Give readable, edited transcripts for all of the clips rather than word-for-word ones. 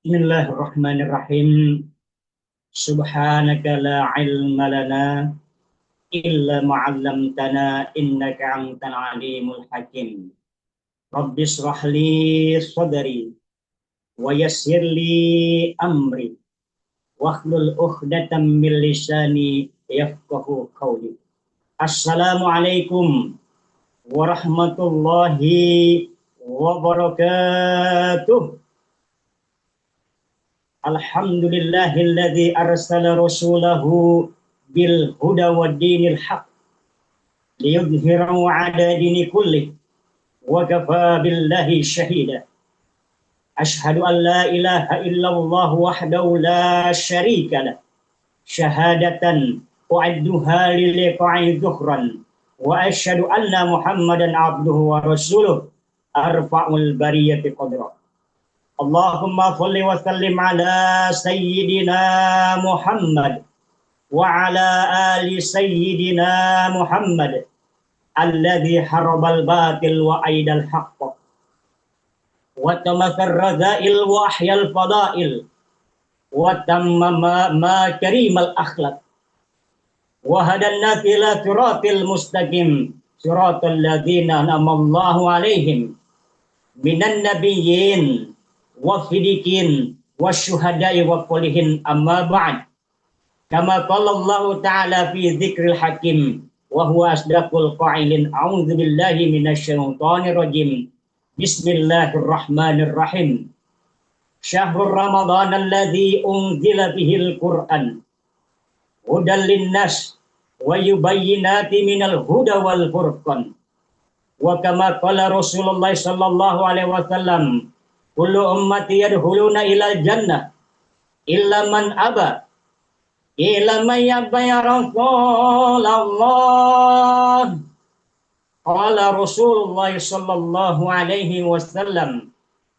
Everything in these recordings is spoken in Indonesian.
Bismillahirrahmanirrahim. Subhanaka la ilma lana illa ma'allamtana innaka antal alimul hakim. Rabbi shrah li sadri wa yassir li amri wahlul 'uqdatam min lisani yafqahu qawli. Assalamualaikum warahmatullahi wabarakatuh. Alhamdulillahilladzi arsala rasulahu bil huda wa dinil haq liyudhhirahu 'ala dini kulli wa kafa billahi syahida. Asyhadu an la ilaha illallah wahdahu la syarika lah syahadatan u'adduha liliqa'i dhuhran wa asyhadu anna muhammadan abduhu wa rasuluh arfa'ul bariyati qadra. Allahumma shalli wa sallim ala sayyidina Muhammad wa ala ali sayyidina Muhammad alladhi harabal batil wa aidal haqq wa tamathar radha'il wa ahyal fada'il wa tamma ma karimal akhlaq wa hadanna ila siratil mustaqim siratal ladzina an'amallahu alaihim minan nabiyyin wafidikin wasyuhada'i wa qolihin amma ba'd. Kama qala Allah ta'ala fi dzikril hakim wa huwa asdaqul qa'ilin. A'udzu billahi minasyaitonir rajim. Bismillahirrahmanirrahim. Syahrul Ramadan alladzi unzila bihil Qur'an hudan linnas wa yubayyinati minal huda wal furqan. Wa kama qala Rasulullah sallallahu alaihi wasallam, kullu ummati yadkhuluna ilal jannah illa man aba illa man yaba ya Rasulullah. Qala Rasulullah sallallahu alaihi wasallam,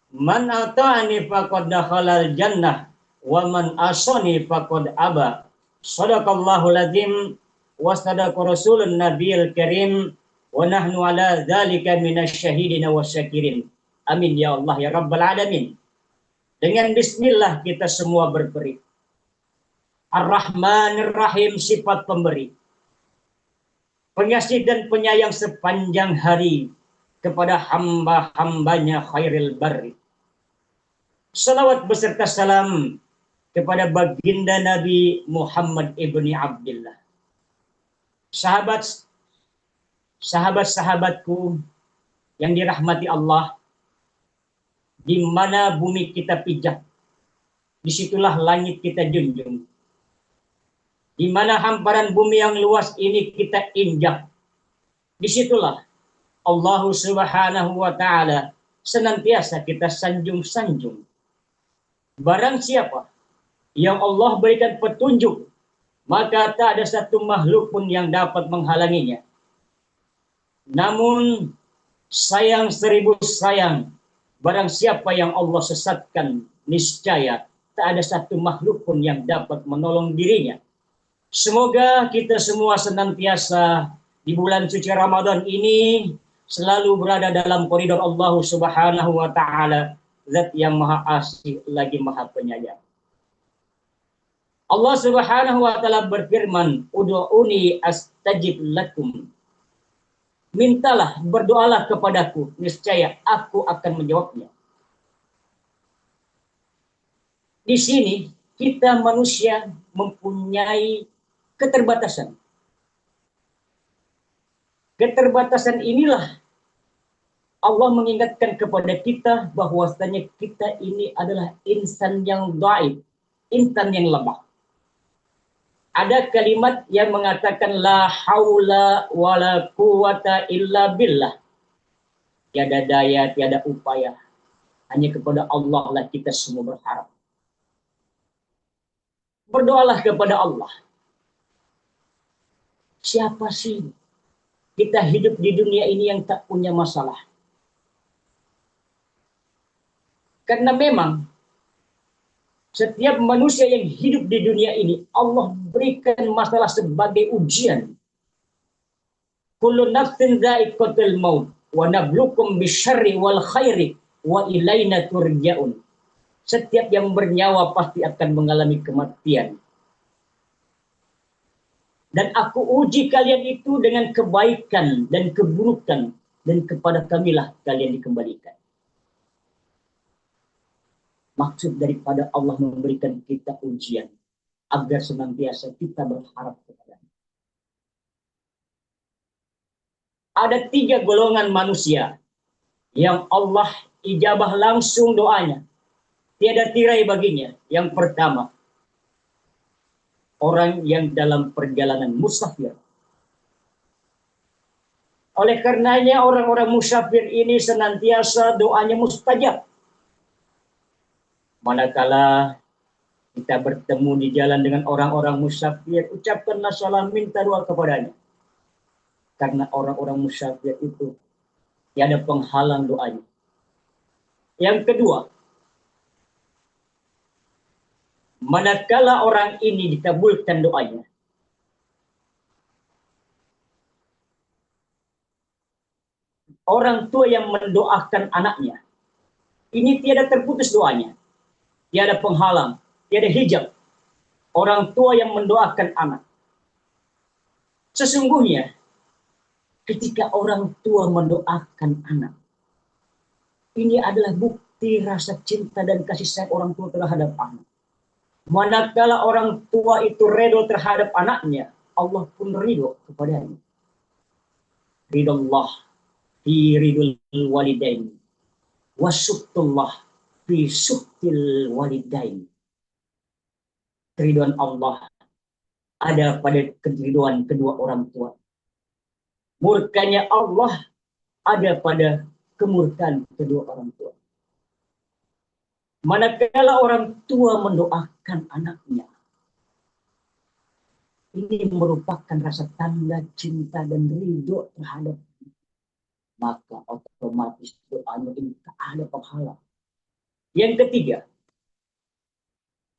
man ata'ani faqad dakhalal jannah wa man asani faqad aba. Shadaqallahul azim wa sadaqa rasulun nabiyil karim wa nahnu ala dzalika minasyahidin wasyakirin. Amin ya Allah ya Rabbal Alamin. Dengan bismillah kita semua berperi. Ar-Rahmanir Rahim, sifat pemberi. Pengasih dan penyayang sepanjang hari kepada hamba-hambanya khairil barri. Salawat beserta salam kepada baginda Nabi Muhammad ibni Abdullah. Sahabat-sahabatku yang dirahmati Allah, di mana bumi kita pijak, disitulah langit kita junjung. Di mana hamparan bumi yang luas ini kita injak, disitulah Allah Subhanahu wa Ta'ala senantiasa kita sanjung-sanjung. Barang siapa yang Allah berikan petunjuk, maka tak ada satu makhluk pun yang dapat menghalanginya. Namun sayang seribu sayang, barang siapa yang Allah sesatkan, niscaya tak ada satu makhluk pun yang dapat menolong dirinya. Semoga kita semua senantiasa di bulan suci Ramadan ini selalu berada dalam koridor Allah Subhanahu wa Ta'ala, Zat yang Maha Asih lagi Maha Penyayang. Allah Subhanahu wa Ta'ala berfirman, ud'uni astajib lakum. Mintalah, berdoalah kepadaku, niscaya aku akan menjawabnya. Di sini kita manusia mempunyai keterbatasan. Keterbatasan inilah Allah mengingatkan kepada kita bahwasanya kita ini adalah insan yang dhaif, insan yang lemah. Ada kalimat yang mengatakan la haula wala quwata illa billah. Tiada daya, tiada upaya. Hanya kepada Allah lah kita semua berharap. Berdoalah kepada Allah. Siapa sih kita hidup di dunia ini yang tak punya masalah? Karena memang setiap manusia yang hidup di dunia ini, Allah berikan masalah sebagai ujian. Kullu nafsin dha'iqatul maut wa nabluukum bisyarri wal khairi wa ilaina turja'un. Setiap yang bernyawa pasti akan mengalami kematian. Dan aku uji kalian itu dengan kebaikan dan keburukan, dan kepada kamilah kalian dikembalikan. Maksud daripada Allah memberikan kita ujian, agar senantiasa kita berharap kepada-Nya. Ada 3 golongan manusia yang Allah ijabah langsung doanya. Tiada tirai baginya. Yang pertama, orang yang dalam perjalanan musafir. Oleh karenanya orang-orang musafir ini senantiasa doanya mustajab. Manakala kita bertemu di jalan dengan orang-orang musafir, ucapkanlah salam, minta doa kepadanya. Karena orang-orang musafir itu tiada penghalang doanya. Yang kedua, manakala orang ini dikabulkan doanya, orang tua yang mendoakan anaknya, ini tiada terputus doanya, tiada penghalang, tiada hijab. Orang tua yang mendoakan anak. Sesungguhnya, ketika orang tua mendoakan anak, ini adalah bukti rasa cinta dan kasih sayang orang tua terhadap anak. Manakala orang tua itu ridho terhadap anaknya, Allah pun ridho kepadanya. Ridullah fi ridul walidain, wasuktullah fi suktil walidain. Keriduan Allah ada pada keriduan kedua orang tua. Murkanya Allah ada pada kemurkaan kedua orang tua. Manakala orang tua mendoakan anaknya, ini merupakan rasa tanda cinta dan ridho terhadap, maka otomatis doanya ini tak ada penghalang. Yang ketiga,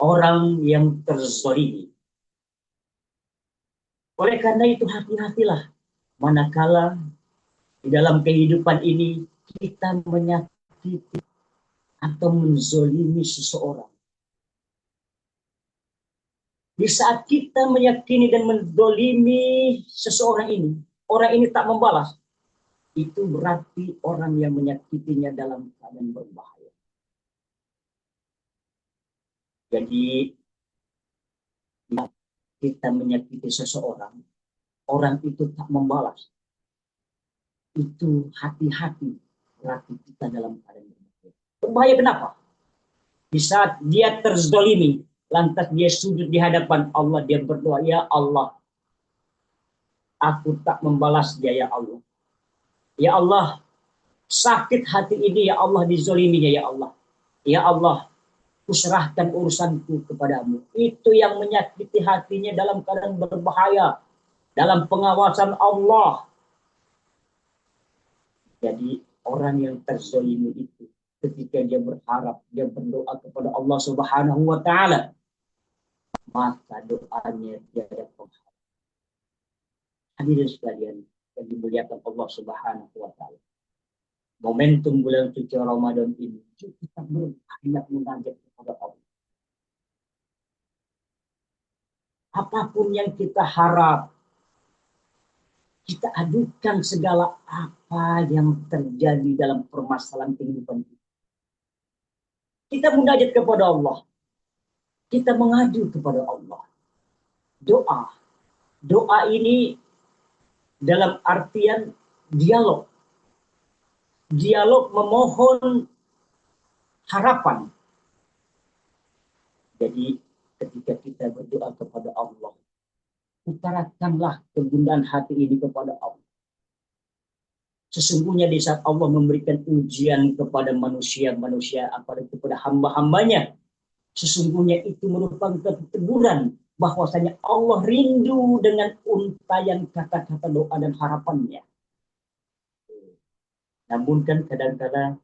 orang yang terzalimi. Oleh karena itu hati-hatilah manakala di dalam kehidupan ini kita menyakiti atau menzolimi seseorang. Di saat kita meyakini dan menzolimi seseorang ini, orang ini tak membalas, itu berarti orang yang menyakitinya dalam keadaan berbahaya. Jadi kita menyakiti seseorang, orang itu tak membalas, itu hati-hati, berarti kita dalam keadaan berbahaya. Berbahaya kenapa? Di saat dia terzolimi, lantas dia sujud di hadapan Allah, dia berdoa, ya Allah, aku tak membalas dia, ya Allah. Ya Allah, sakit hati ini, ya Allah, dizoliminya, ya Allah. Ya Allah, kuserahkan urusanku kepadamu. Itu yang menyakiti hatinya dalam keadaan berbahaya, dalam pengawasan Allah. Jadi orang yang terzolimi itu, ketika dia berharap, dia berdoa kepada Allah Subhanahu wa Ta'ala, maka doanya tiada penghalang. Hadirin sekalian yang dimuliakan Allah Subhanahu wa Ta'ala. Momentum bulan suci Ramadan ini kita berbanyak munajat kepada Allah. Apapun yang kita harap, kita adukan segala apa yang terjadi dalam permasalahan kehidupan kita. Kita munajat kepada Allah. Kita mengadu kepada Allah. Doa. Doa ini dalam artian dialog. Dialog memohon harapan. Jadi ketika kita berdoa kepada Allah, utarakanlah kegundahan hati ini kepada Allah. Sesungguhnya di saat Allah memberikan ujian kepada manusia-manusia, apalagi kepada hamba-hambanya, sesungguhnya itu merupakan teguran bahwasanya Allah rindu dengan untayan kata-kata doa dan harapannya. Namun kan kadang-kadang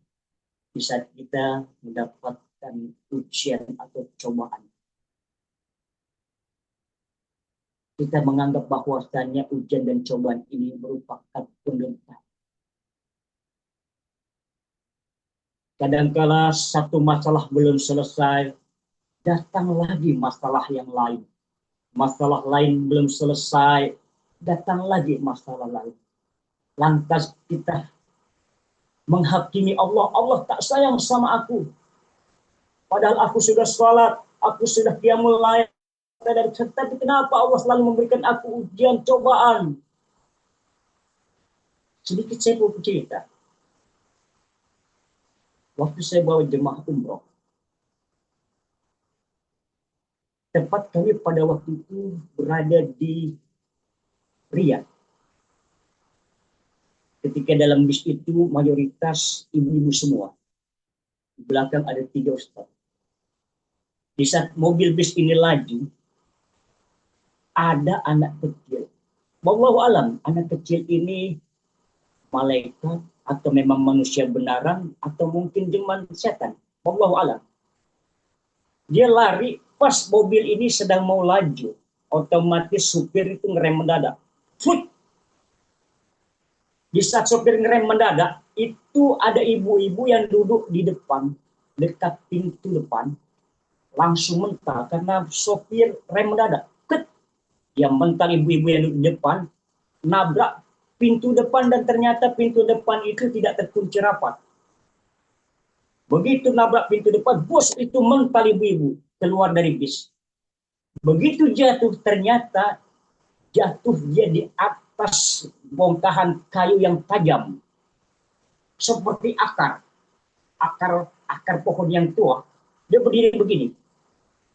di saat kita mendapatkan ujian atau cobaan, kita menganggap bahwasanya ujian dan cobaan ini merupakan penderitaan. Kadangkala satu masalah belum selesai, datang lagi masalah yang lain. Masalah lain belum selesai, datang lagi masalah lain. Lantas kita menghakimi Allah, Allah tak sayang sama aku. Padahal aku sudah sholat, aku sudah qiyamul lail, tapi kenapa Allah selalu memberikan aku ujian, cobaan? Sedikit saya mau cerita. Waktu saya bawa jemaah umroh, tempat kami pada waktu itu berada di Riyadh. Ketika dalam bis itu mayoritas ibu-ibu semua. Di belakang ada 3 ustaz. Di saat mobil bis ini laju, ada anak kecil. Wallahu alam, anak kecil ini malaikat atau memang manusia benaran atau mungkin jeman setan. Wallahu alam. Dia lari pas mobil ini sedang mau laju. Otomatis supir itu ngerem mendadak. Fut! Di saat supir ngerem mendadak, itu ada ibu-ibu yang duduk di depan, dekat pintu depan, langsung mental karena sopir rem mendadak. Ket! Yang mental ibu-ibu yang duduk di depan, nabrak pintu depan dan ternyata pintu depan itu tidak terkunci rapat. Begitu nabrak pintu depan, bos itu mental ibu-ibu keluar dari bis. Begitu jatuh, ternyata jatuh dia di atas bongkahan kayu yang tajam. Seperti akar pohon yang tua. Dia berdiri begini.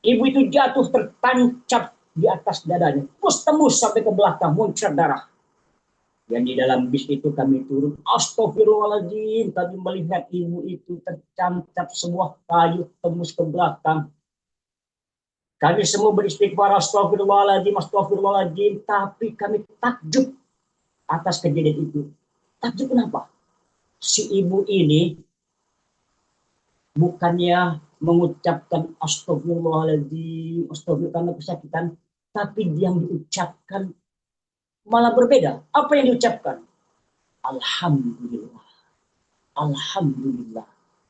Ibu itu jatuh tertancap di atas dadanya. Terus tembus sampai ke belakang, muncrat darah. Yang di dalam bis itu kami turun. Astagfirullahaladzim. Kami melihat ibu itu tercancap sebuah kayu tembus ke belakang. Kami semua beristighfar, astagfirullahaladzim, astagfirullahaladzim. Tapi kami takjub atas kejadian itu. Takjub kenapa? Si ibu ini bukannya mengucapkan astagfirullahaladzim, astagfirullah karena kesakitan, tapi yang diucapkan malah berbeda. Apa yang diucapkan? Alhamdulillah, Alhamdulillah,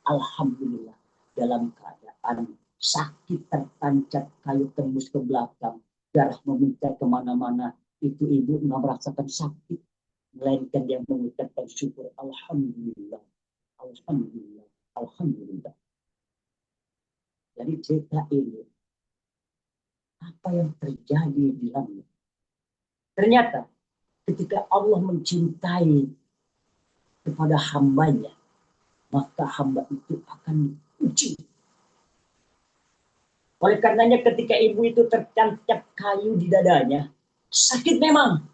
Alhamdulillah. Dalam keadaan sakit tertancap kayu tembus ke belakang, darah meminta kemana-mana, itu ibu nggak merasakan sakit, melainkan dia mengucapkan syukur, Alhamdulillah, Alhamdulillah, Alhamdulillah. Jadi cerita ini, apa yang terjadi di dalamnya? Ternyata ketika Allah mencintai kepada hambanya, maka hamba itu akan diuji. Oleh karenanya ketika ibu itu tertancap kayu di dadanya, sakit memang.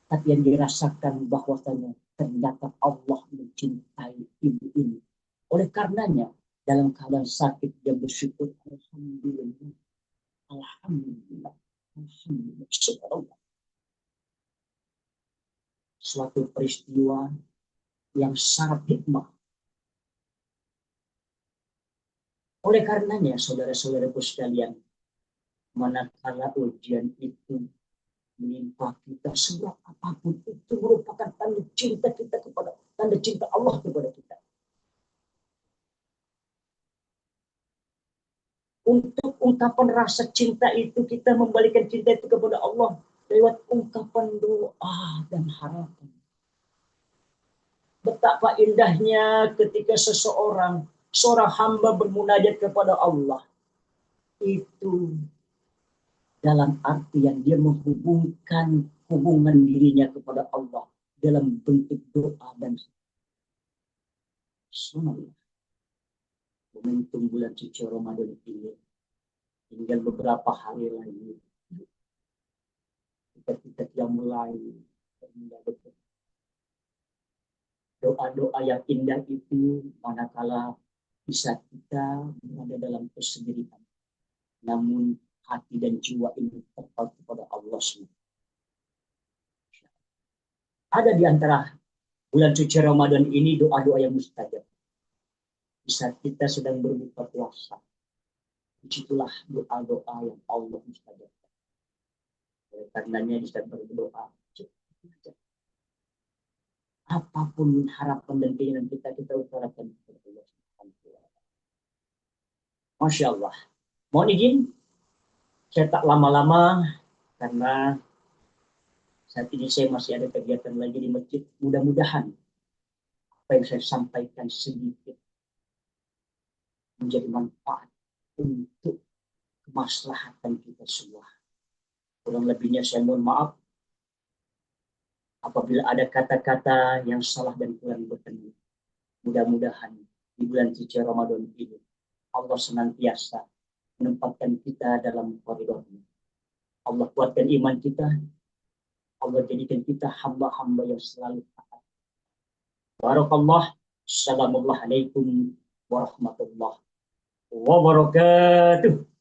Tapi yang dirasakan bahwasanya ternyata Allah mencintai ibu ini. Oleh karenanya dalam keadaan sakit dia bersyukur, Alhamdulillah, Alhamdulillah, Alhamdulillah, subhanallah. Suatu peristiwa yang sangat hikmah. Oleh karenanya, saudara-saudaraku sekalian, manakala ujian itu menimpa kita, seberat apapun itu merupakan tanda cinta kita kepada, tanda cinta Allah kepada kita. Untuk ungkapan rasa cinta itu, kita membalikan cinta itu kepada Allah lewat ungkapan doa dan harapan. Betapa indahnya ketika seorang hamba bermunajat kepada Allah. Itu dalam artian dia menghubungkan hubungan dirinya kepada Allah dalam bentuk doa dan salat. Momentum bulan suci Ramadan ini tinggal beberapa hari lagi. Kita mulai doa-doa yang indah itu manakala bisa kita berada dalam kesendirian. Namun hati dan jiwa ini tepat kepada Allah SWT. Ada di antara bulan suci Ramadan ini doa-doa yang mustajab. Di saat kita sedang berbuka puasa, disitulah doa-doa yang Allah mustajabkan. Oleh karenanya di saat berdoa, apapun harapan dan keinginan kita utarakan kepada Allah. Masya Allah. Mohon izin, saya tak lama-lama karena saat ini saya masih ada kegiatan lagi di masjid. Mudah-mudahan apa yang saya sampaikan sedikit menjadi manfaat untuk kemaslahatan kita semua. Kurang lebihnya saya mohon maaf apabila ada kata-kata yang salah dan kurang berkenan. Mudah-mudahan di bulan suci Ramadan ini Allah senantiasa menempatkan kita dalam koridornya. Allah kuatkan iman kita. Allah jadikan kita hamba-hamba yang selalu taat. Barakallah. Assalamualaikum warahmatullahi wabarakatuh.